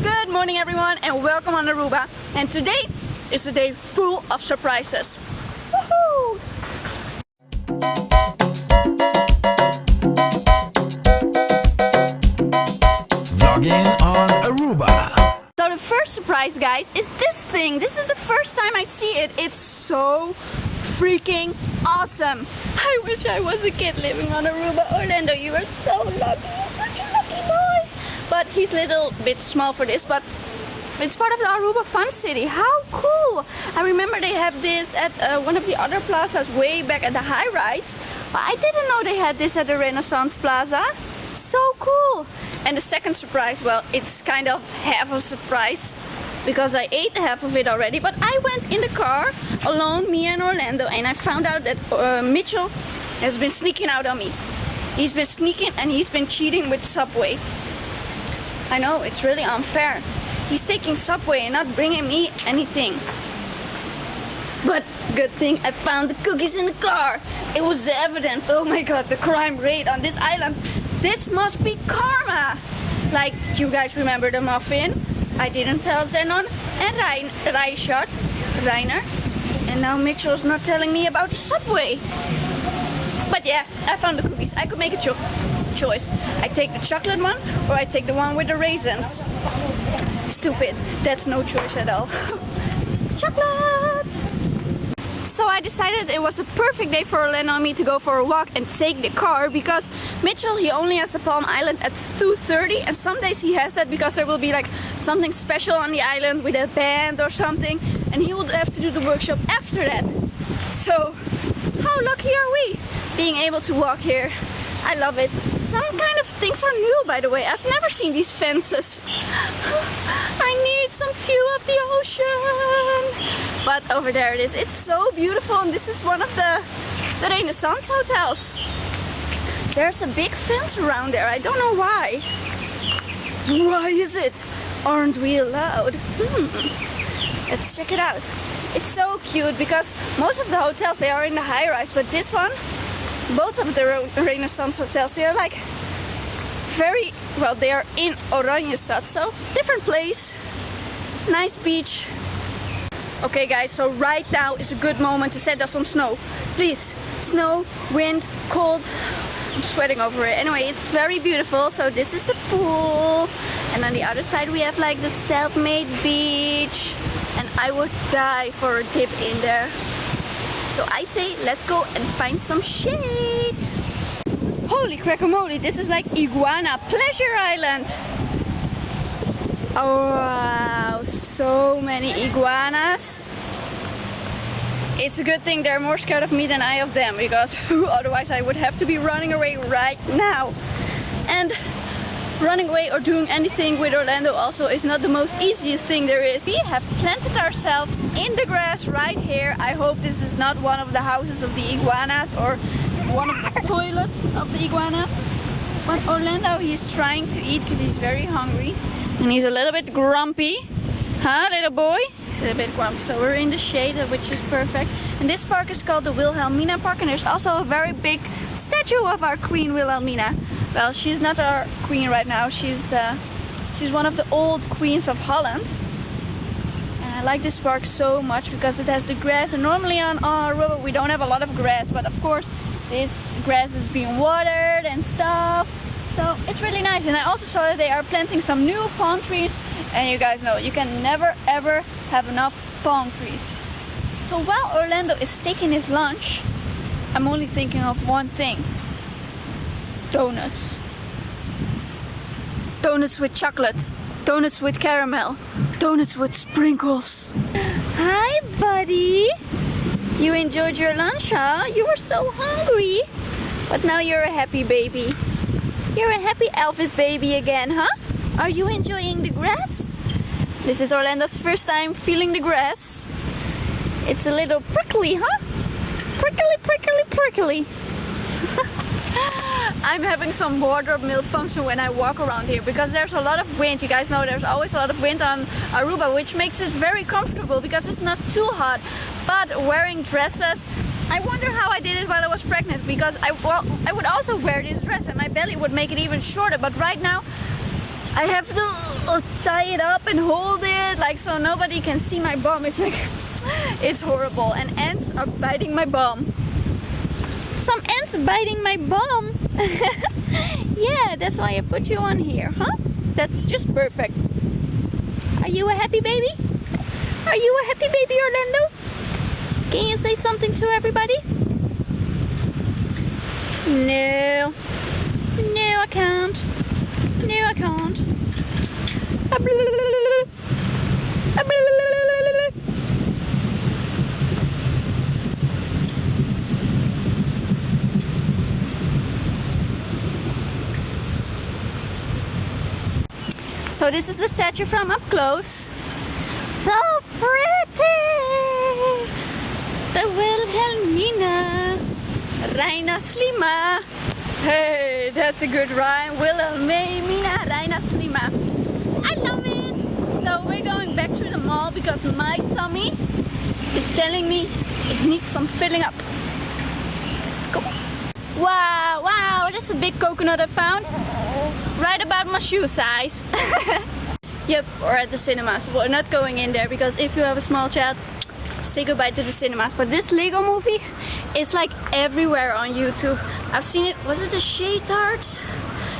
Good morning everyone and welcome on Aruba. And today is a day full of surprises. Woohoo! Vlogging on Aruba. So the first surprise, guys, is this thing. This is the first time I see it. It's so freaking awesome. I wish I was a kid living on Aruba. Orlando, you are so lucky. You're such a lucky boy. But he's a little bit small for this, but it's part of the Aruba Fun City. How cool! I remember they have this at one of the other plazas way back at the high rise. But I didn't know they had this at the Renaissance Plaza. So cool! And the second surprise, well, it's kind of half a surprise because I ate half of it already. But I went in the car alone, me and Orlando, and I found out that Mitchell has been sneaking out on me. He's been sneaking and he's been cheating with Subway. I know, it's really unfair. He's taking Subway and not bringing me anything. But good thing I found the cookies in the car. It was the evidence. Oh my god, the crime rate on this island. This must be karma. Like, you guys remember the muffin? I didn't tell Zenon and Reiner. And now Mitchell's not telling me about the Subway. But yeah, I found the cookies. I could make a choice. I take the chocolate one or I take the one with the raisins. Stupid. That's no choice at all. Chocolate! So I decided it was a perfect day for Orlando and me to go for a walk and take the car because Mitchell, he only has the Palm Island at 2:30 and some days he has that because there will be like something special on the island with a band or something and he will have to do the workshop after that. So how lucky are we being able to walk here? I love it. Some kind of things are new, by the way. I've never seen these fences. I need some view of the ocean. But over there it is. It's so beautiful and this is one of the Renaissance hotels. There's a big fence around there. I don't know why. Why is it? Aren't we allowed? Let's check it out. It's so cute because most of the hotels, they are in the high rise, but this one, both of the Renaissance hotels, they are like very, well, they are in Oranjestad, so different place, nice beach. Okay guys, so right now is a good moment to set down some snow. Please, snow, wind, cold, I'm sweating over it. Anyway, it's very beautiful, so this is the pool. And on the other side we have like the self-made beach. And I would die for a dip in there. So I say, let's go and find some shade. Holy crackamoly, this is like Iguana Pleasure Island. Oh wow, so many iguanas. It's a good thing they're more scared of me than I of them, because otherwise I would have to be running away right now. And running away or doing anything with Orlando also is not the most easiest thing there is. We have planted ourselves in the grass right here. I hope this is not one of the houses of the iguanas or one of the toilets of the iguanas. But Orlando, he's trying to eat because he's very hungry. And he's a little bit grumpy. Huh, little boy? He's a little bit grumpy. So we're in the shade, which is perfect. And this park is called the Wilhelmina Park. And there's also a very big statue of our Queen Wilhelmina. Well, she's not our queen right now. She's one of the old queens of Holland. And I like this park so much because it has the grass. And normally on Aruba we don't have a lot of grass, but of course this grass is being watered and stuff. So it's really nice. And I also saw that they are planting some new palm trees. And you guys know you can never ever have enough palm trees. So while Orlando is taking his lunch, I'm only thinking of one thing. Donuts. Donuts with chocolate. Donuts with caramel. Donuts with sprinkles. Hi, buddy. You enjoyed your lunch, huh? You were so hungry. But now you're a happy baby. You're a happy Elvis baby again, huh? Are you enjoying the grass? This is Orlando's first time feeling the grass. It's a little prickly, huh? Prickly, prickly, prickly. I'm having some wardrobe malfunction when I walk around here because there's a lot of wind. You guys know there's always a lot of wind on Aruba, which makes it very comfortable because it's not too hot. But wearing dresses, I wonder how I did it while I was pregnant because I would also wear this dress and my belly would make it even shorter. But right now I have to tie it up and hold it like so nobody can see my bum. It's like, it's horrible. And ants are biting my bum. Some ants biting my bum. Yeah, that's why I put you on here, huh? That's just perfect. Are you a happy baby? Are you a happy baby, Orlando? Can you say something to everybody? No. No, I can't. No, I can't. So this is the statue from up close. So pretty! The Wilhelmina Reina Slima. Hey, that's a good rhyme. Wilhelmina Reina Slima. I love it! So we're going back to the mall because my tummy is telling me it needs some filling up. Let's go. Wow, wow, that's a big coconut I found. Right about my shoe size. Yep, or at the cinemas. We're not going in there because if you have a small child, say goodbye to the cinemas. But this Lego movie is like everywhere on YouTube. I've seen it, was it the Shade Art?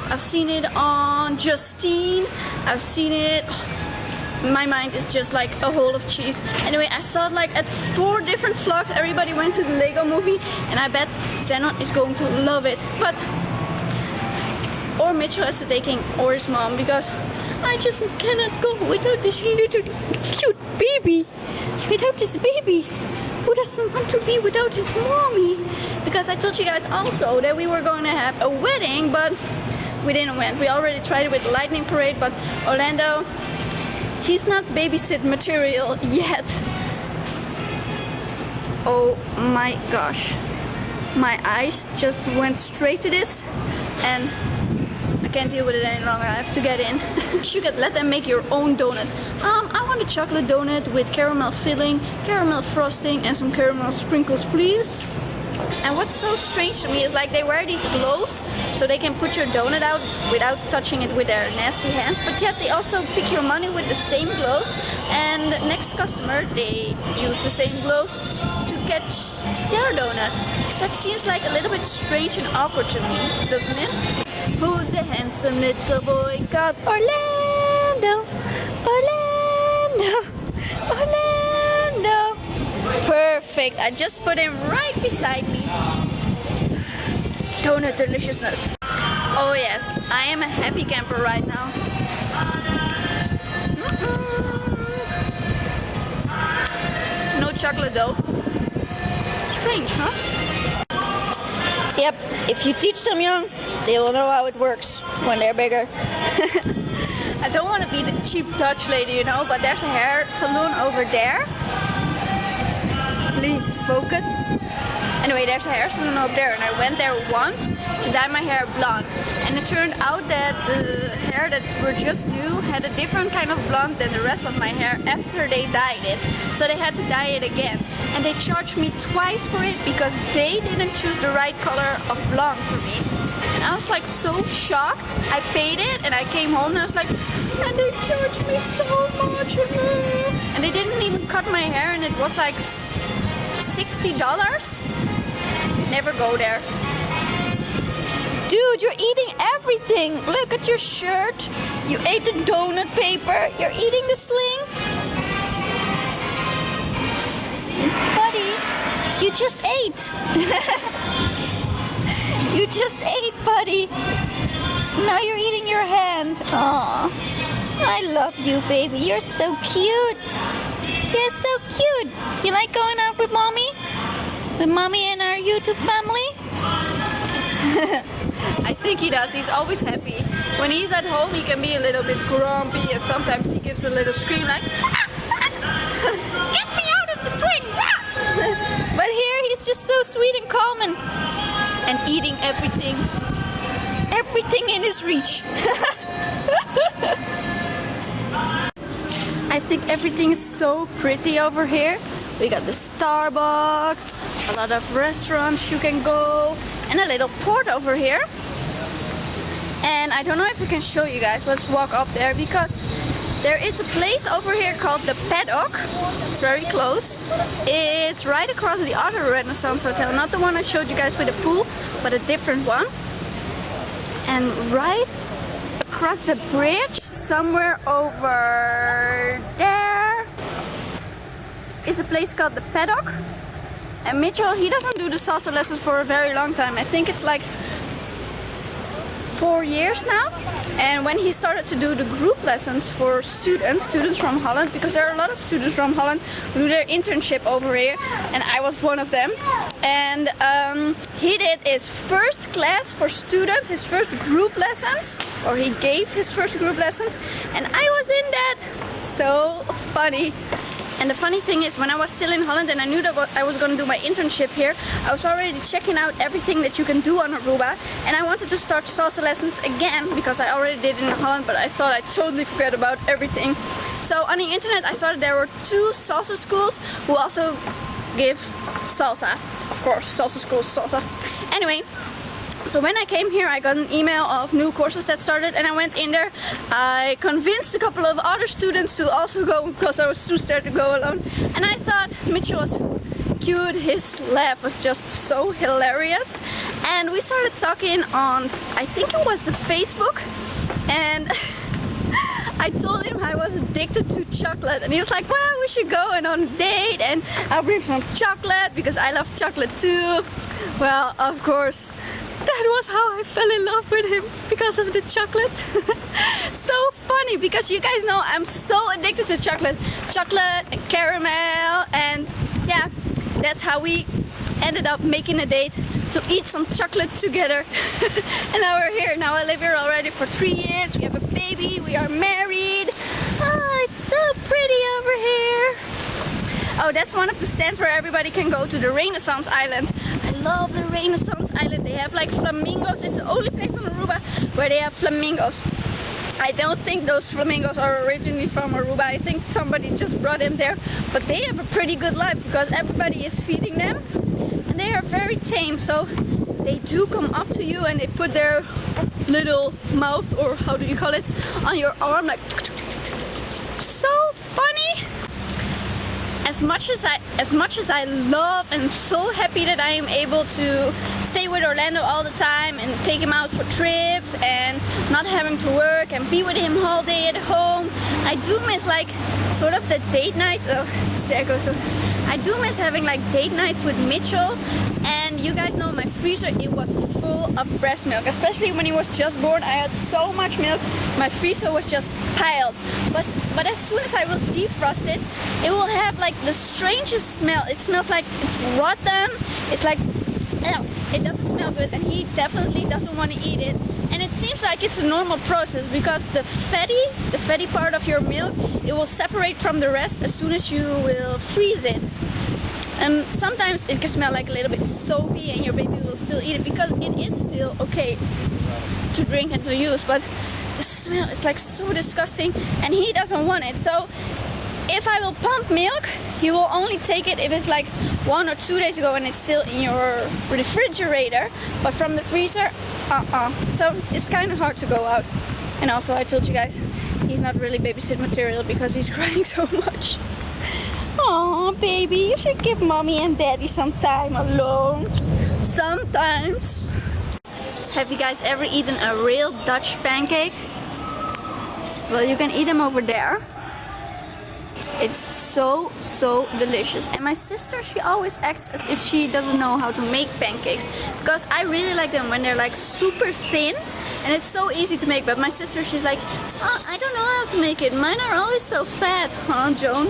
I've seen it on Justine. I've seen it, my mind is just like a hole of cheese. Anyway, I saw it like at 4 different vlogs. Everybody went to the Lego movie and I bet Zenon is going to love it. But or Mitchell has to take him or his mom because I just cannot go without this little cute baby. Without this baby. Who doesn't want to be without his mommy? Because I told you guys also that we were going to have a wedding, but we didn't went. We already tried it with the lightning parade, but Orlando, he's not babysit material yet. Oh my gosh. My eyes just went straight to this and I can't deal with it any longer. I have to get in. You could let them make your own donut. I want a chocolate donut with caramel filling, caramel frosting, and some caramel sprinkles, please. And what's so strange to me is like they wear these gloves so they can put your donut out without touching it with their nasty hands, but yet they also pick your money with the same gloves, and next customer they use the same gloves to catch their donut. That seems like a little bit strange and awkward to me, doesn't it? Who's a handsome little boy called Orlando? Orlando, Orlando. Perfect, I just put him right beside me. Donut deliciousness. Oh yes, I am a happy camper right now. No chocolate though. Strange, huh? Yep, if you teach them young, they will know how it works when they're bigger. I don't want to be the cheap Dutch lady, you know, but there's a hair salon over there. Please focus. Anyway, there's a hair salon over there and I went there once to dye my hair blonde. And it turned out that the hair that were just new had a different kind of blonde than the rest of my hair after they dyed it. So they had to dye it again. And they charged me twice for it because they didn't choose the right color of blonde for me. And I was like so shocked. I paid it and I came home and I was like, and they charged me so much. And they didn't even cut my hair and it was like $60. Never go there. Dude, you're eating everything. Look at your shirt. You ate the donut paper. You're eating the sling. Buddy, you just ate. You just ate, buddy. Now you're eating your hand. Aw, I love you, baby. You're so cute. You're so cute. You like going out with mommy? With mommy and our YouTube family? I think he does. He's always happy. When he's at home, he can be a little bit grumpy and sometimes he gives a little scream like, get me out of the swing! But here he's just so sweet and calm and eating everything. Everything in his reach. I think everything is so pretty over here. We got the Starbucks, a lot of restaurants you can go, and a little port over here. And I don't know if we can show you guys. Let's walk up there because there is a place over here called the Paddock. It's very close. It's right across the other Renaissance Hotel. Not the one I showed you guys with the pool, but a different one. And right across the bridge, somewhere over there, is a place called the Paddock. And Mitchell, he doesn't do the salsa lessons for a very long time. I think it's like 4 years now. And when he started to do the group lessons for students from Holland, because there are a lot of students from Holland who do their internship over here, and I was one of them. And he did his first class for students, his first group lessons, or he gave his first group lessons, and I was in that. So funny. And the funny thing is, when I was still in Holland and I knew that I was going to do my internship here, I was already checking out everything that you can do on Aruba. And I wanted to start salsa lessons again, because I already did it in Holland, but I thought I totally forgot about everything. So on the internet I saw that there were 2 salsa schools who also give salsa. Of course, salsa schools, salsa. Anyway. So when I came here, I got an email of new courses that started, and I went in there. I convinced a couple of other students to also go, because I was too scared to go alone. And I thought Mitchell was cute, his laugh was just so hilarious. And we started talking on, I think it was the Facebook, and I told him I was addicted to chocolate, and he was like, well, we should go and on a date, and I'll bring some chocolate because I love chocolate too. Well, of course, that was how I fell in love with him, because of the chocolate. So funny, because you guys know I'm so addicted to chocolate. Chocolate and caramel, and yeah, that's how we ended up making a date to eat some chocolate together. And now we're here. Now I live here already for 3 years. We have a baby, we are married. Oh, it's so pretty over here. Oh, that's one of the stands where everybody can go to the Renaissance Island. I love the Renaissance Island. They have like flamingos. It's the only place on Aruba where they have flamingos. I don't think those flamingos are originally from Aruba. I think somebody just brought them there. But they have a pretty good life because everybody is feeding them. And they are very tame. So they do come up to you and they put their little mouth, or how do you call it, on your arm, like so funny. As much as I love and so happy that I am able to stay with Orlando all the time and take him out for trips and not having to work and be with him all day at home, I do miss like sort of the date nights. Oh, there goes. I do miss having like date nights with Mitchell. And you guys know my freezer, it was full of breast milk, especially when he was just born. I had so much milk, my freezer was just piled. But as soon as I will defrost it, it will have like the strangest smell. It smells like it's rotten. It's like, it doesn't smell good, and he definitely doesn't want to eat it. And it seems like it's a normal process because the fatty part of your milk, it will separate from the rest as soon as you will freeze it. And sometimes it can smell like a little bit soapy and your baby will still eat it because it is still okay to drink and to use, but the smell is like so disgusting and he doesn't want it. So if I will pump milk, he will only take it if it's like 1 or 2 days ago and it's still in your refrigerator, but from the freezer, So it's kind of hard to go out. And also I told you guys, he's not really babysit material because he's crying so much. Aw, baby, you should give mommy and daddy some time alone. Sometimes. Have you guys ever eaten a real Dutch pancake? Well, you can eat them over there. It's so delicious. And my sister, she always acts as if she doesn't know how to make pancakes, because I really like them when they're like super thin and it's so easy to make. But my sister, she's like, oh, I don't know how to make it, mine are always so fat, huh, Joan?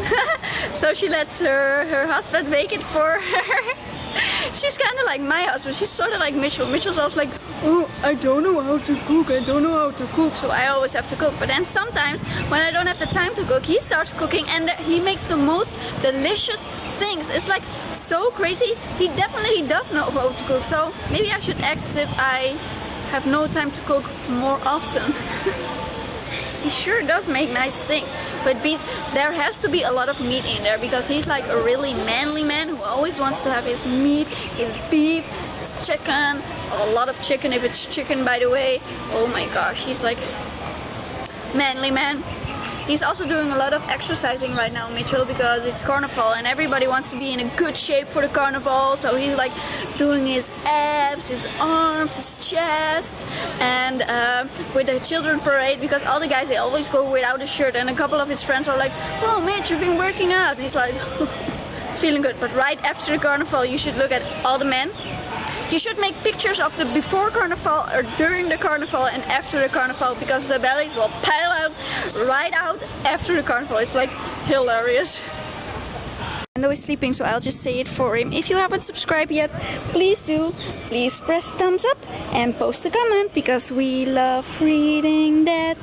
So she lets her husband make it for her. She's kind of like my husband. She's sort of like Mitchell. Mitchell's always like, oh, I don't know how to cook. I don't know how to cook. So I always have to cook. But then sometimes when I don't have the time to cook, he starts cooking and he makes the most delicious things. It's like so crazy. He definitely does know how to cook. So maybe I should act as if I have no time to cook more often. He sure does make nice things, but there has to be a lot of meat in there because he's like a really manly man who always wants to have his meat, his beef, It's chicken, a lot of chicken if it's chicken, by the way. Oh my gosh, he's like manly man. He's also doing a lot of exercising right now, Mitchell, because it's carnival and everybody wants to be in a good shape for the carnival. So he's like doing his abs, his arms, his chest, and with the children parade, because all the guys, they always go without a shirt, and a couple of his friends are like, "Oh, Mitch, you've been working out." And he's like feeling good. But right after the carnival, you should look at all the men. You should make pictures of the before carnival or during the carnival and after the carnival, because the bellies will pile out right out after the carnival. It's like hilarious. And though he's sleeping, so I'll just say it for him. If you haven't subscribed yet, please do. Please press thumbs up and post a comment, because we love reading that.